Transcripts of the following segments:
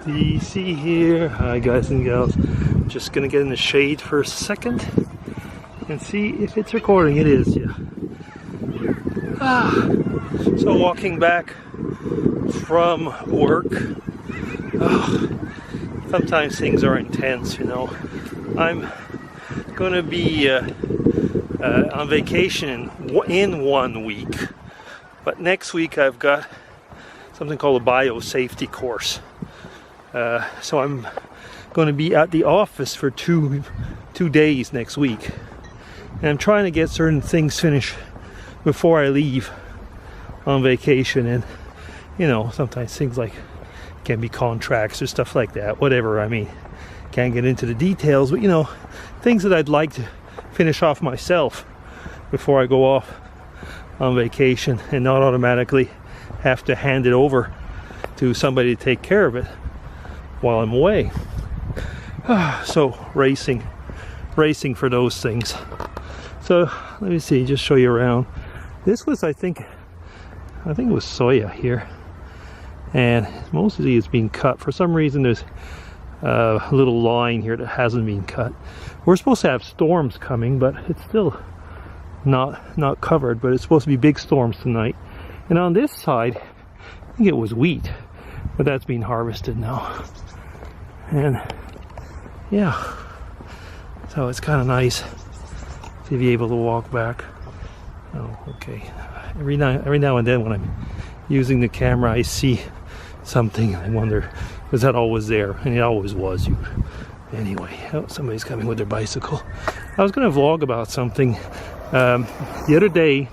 DC here. Hi guys and gals. Just gonna get in the shade for a second and see if it's recording. It is, yeah. So walking back from work. Sometimes things are intense, you know. I'm gonna be on vacation in 1 week, but next week I've got something called a biosafety course. So I'm going to be at the office for two days next week, and I'm trying to get certain things finished before I leave on vacation. And you know, sometimes things like can be contracts or stuff like that, whatever. I mean, can't get into the details, but you know, things that I'd like to finish off myself before I go off on vacation and not automatically have to hand it over to somebody to take care of it while I'm away. So racing for those things. So let me see, just show you around. This was, I think it was soya here, and mostly it's being cut. For some reason there's a little line here that hasn't been cut. We're supposed to have storms coming, but it's still not covered, but it's supposed to be big storms tonight. And on this side, I think it was wheat, but that's being harvested now. And yeah, so it's kind of nice to be able to walk back. Oh, okay. Every now and then when I'm using the camera, I see something. I wonder, was that always there? And it always was. Anyway, oh, somebody's coming with their bicycle. I was going to vlog about something the other day.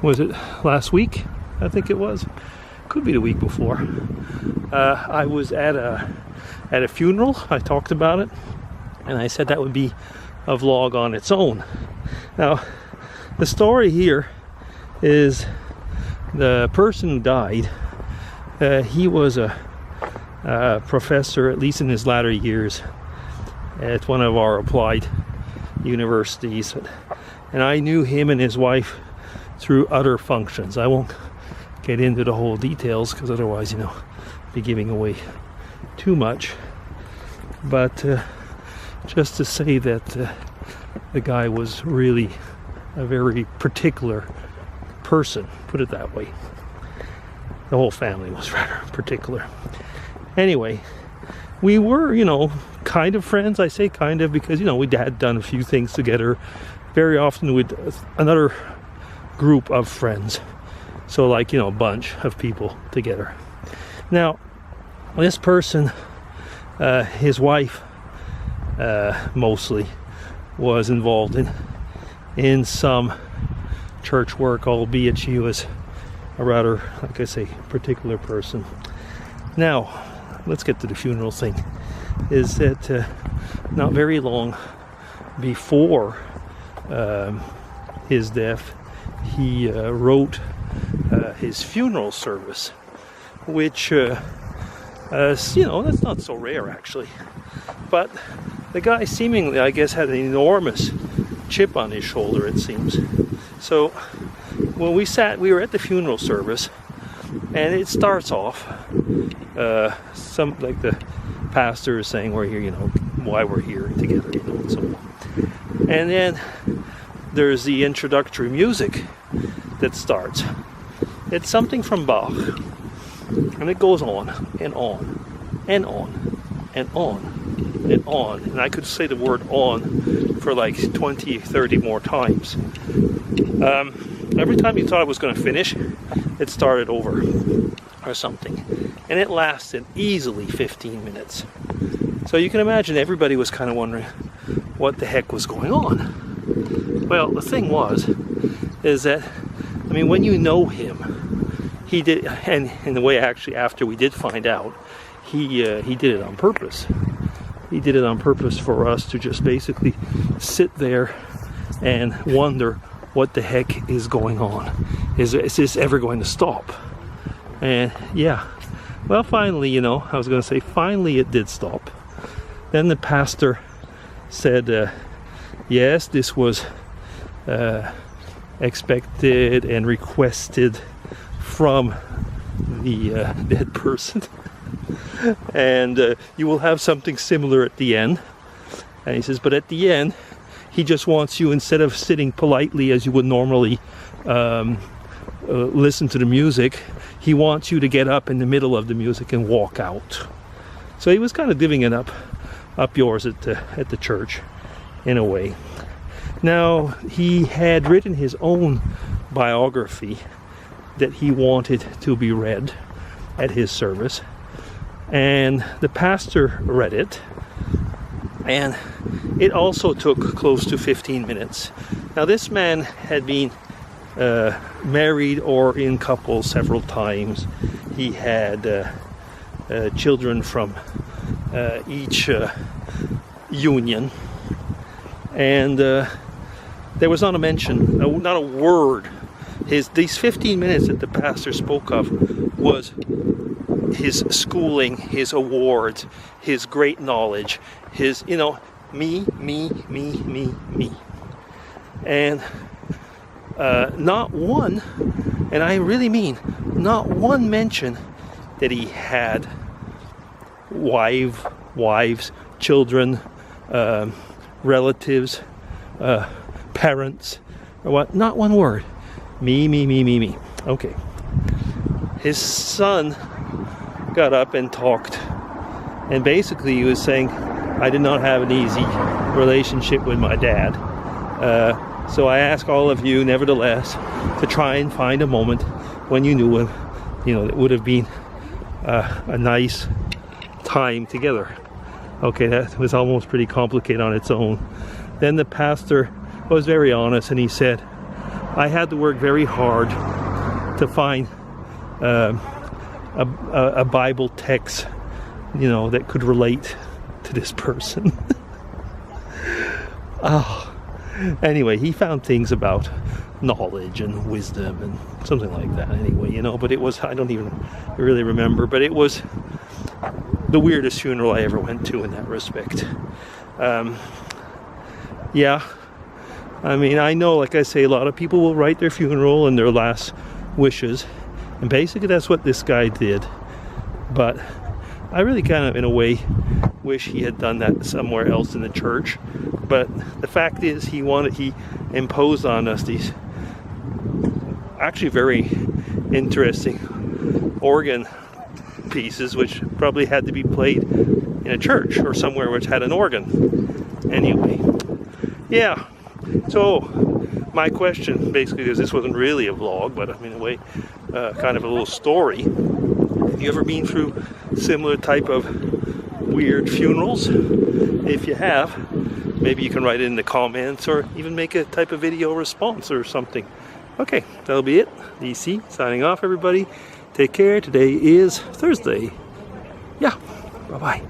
Was it last week? I think it was. Could be the week before. I was at a funeral. I talked about it, and I said that would be a vlog on its own. Now, the story here is the person who died. He was a professor, at least in his latter years, at one of our applied universities, and I knew him and his wife through other functions. I won't get into the whole details because otherwise, you know, be giving away too much. But just to say that the guy was really a very particular person, put it that way. The whole family was rather particular. Anyway, we were, you know, kind of friends. I say kind of because, you know, we had done a few things together very often with another group of friends. So like, you know, a bunch of people together. Now, this person, his wife mostly was involved in some church work, albeit she was a rather, like I say, particular person. Now, let's get to the funeral thing. Is that not very long before his death, he wrote his funeral service, which you know, that's not so rare actually. But the guy seemingly, I guess, had an enormous chip on his shoulder, it seems. So when we were at the funeral service, and it starts off some like the pastor is saying we're here, you know, why we're here together, you know, and so on. And then there's the introductory music that starts. It's something from Bach, and it goes on and on and on and on and on, and I could say the word on for like 20, 30 more times. Every time you thought it was going to finish, it started over or something, and it lasted easily 15 minutes. So you can imagine everybody was kind of wondering what the heck was going on. Well, the thing is that, I mean, when you know him, he did, and in the way actually after we did find out, he did it on purpose. He did it on purpose for us to just basically sit there and wonder what the heck is going on. Is this ever going to stop? And yeah, well, finally, you know, I was going to say finally it did stop. Then the pastor said, yes, this was expected and requested from the dead person. And you will have something similar at the end. And he says, but at the end, he just wants you, instead of sitting politely as you would normally listen to the music, he wants you to get up in the middle of the music and walk out. So he was kind of divvying it up yours at the church, in a way. Now, he had written his own biography that he wanted to be read at his service, and the pastor read it, and it also took close to 15 minutes. Now, this man had been married or in couples several times. He had children from each union, and there was not a mention, not a word. These 15 minutes that the pastor spoke of was his schooling, his awards, his great knowledge, his, me. And not one, and I really mean not one mention that he had wives, children, relatives, parents, or what. Not one word. Me. Okay. His son got up and talked, and basically he was saying, I did not have an easy relationship with my dad. So I ask all of you, nevertheless, to try and find a moment when you knew him, that would have been a nice time together. Okay, that was almost pretty complicated on its own. Then the pastor was very honest, and he said, I had to work very hard to find a Bible text, that could relate to this person. Anyway, he found things about knowledge and wisdom and something like that anyway, but it was, I don't even really remember, but it was the weirdest funeral I ever went to in that respect. Yeah, I mean, I know, like I say, a lot of people will write their funeral and their last wishes, and basically that's what this guy did. But I really kind of, in a way, wish he had done that somewhere else in the church. But the fact is, he imposed on us these actually very interesting organ pieces, which probably had to be played in a church or somewhere which had an organ. Anyway, yeah. So my question basically is, this wasn't really a vlog, but in a way, kind of a little story. Have you ever been through similar type of weird funerals? If you have, maybe you can write it in the comments, or even make a type of video response or something. Okay, that'll be it. DC signing off, everybody. Take care. Today is Thursday. Yeah, bye-bye.